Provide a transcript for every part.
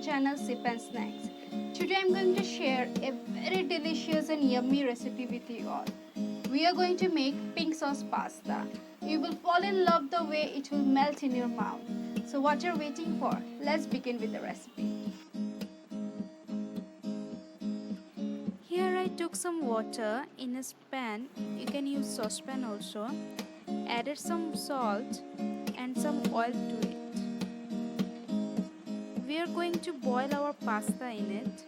channel Sip and Snacks. Today I'm going to share a very delicious and yummy recipe with you all. We are going to make pink sauce pasta. You will fall in love the way it will melt in your mouth. So what you're waiting for? Let's begin with the recipe. Here I took some water in a pan. You can use saucepan also. Added some salt and some oil to it. We are going to boil our pasta in it.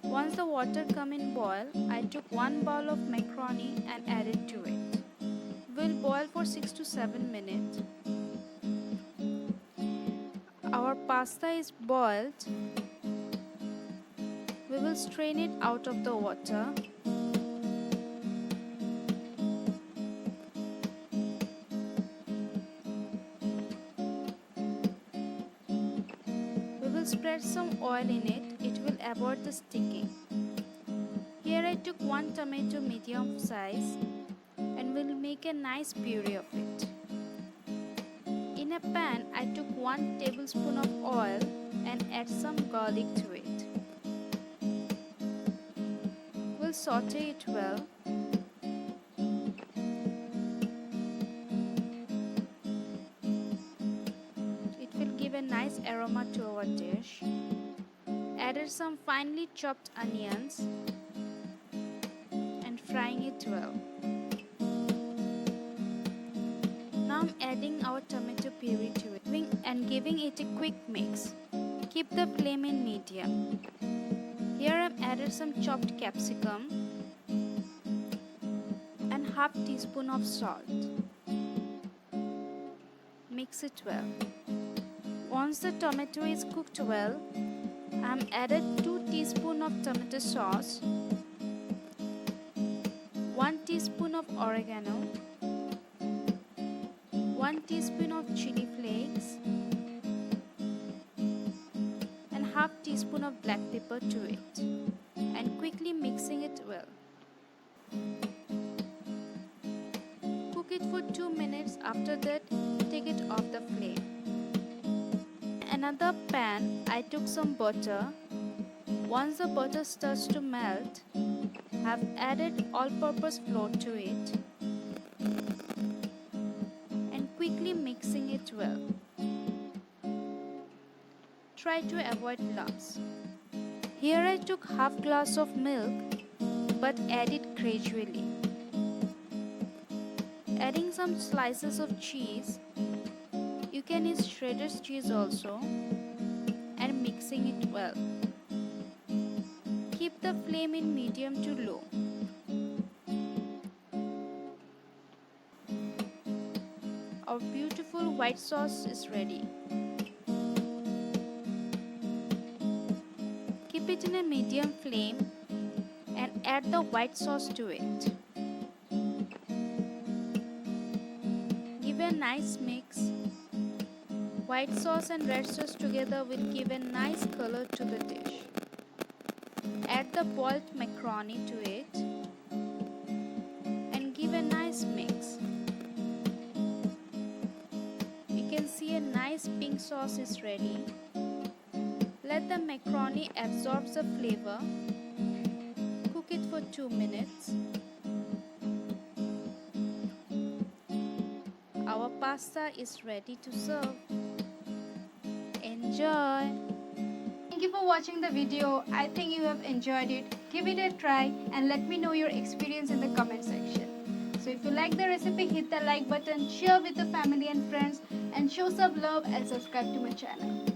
Once the water come in boil, I took 1 bowl of macaroni and added to it. We'll boil for 6 to 7 minutes. Our pasta is boiled. We will strain it out of the water. We will spread some oil in it. It will avoid the sticking. Here I took 1 tomato medium size and will make a nice puree of it. In a pan, I took 1 tablespoon of oil and add some garlic to it. We'll saute it well. It will give a nice aroma to our dish. Added some finely chopped onions and frying it well. Now I'm adding our tomato puree to it and giving it a quick mix. Keep the flame in medium. Here I've added some chopped capsicum and half teaspoon of salt. Mix it well. Once the tomato is cooked well, I'm added 2 teaspoons of tomato sauce, 1 teaspoon of oregano, 1 teaspoon of chili flakes, and half teaspoon of black pepper to it, and quickly mixing it well. Cook it for 2 minutes. After that, take it off the flame. In another pan, I took some butter. Once the butter starts to melt, I've added all-purpose flour to it and quickly mixing it well. Try to avoid lumps. Here I took half glass of milk but add it gradually. Adding some slices of cheese. You can use shredded cheese also and mixing it well. Keep the flame in medium to low. Our beautiful white sauce is ready. Keep it in a medium flame and add the white sauce to it. Give a nice mix. White sauce and red sauce together will give a nice color to the dish. Add the boiled macaroni to it and give a nice mix. You can see a nice pink sauce is ready. Let the macaroni absorb the flavor. Cook it for 2 minutes. Our pasta is ready to serve. Enjoy! Thank you for watching the video. I think you have enjoyed it. Give it a try and let me know your experience in the comment section. So if you like the recipe, hit the like button, share with the family and friends, and show some love and subscribe to my channel.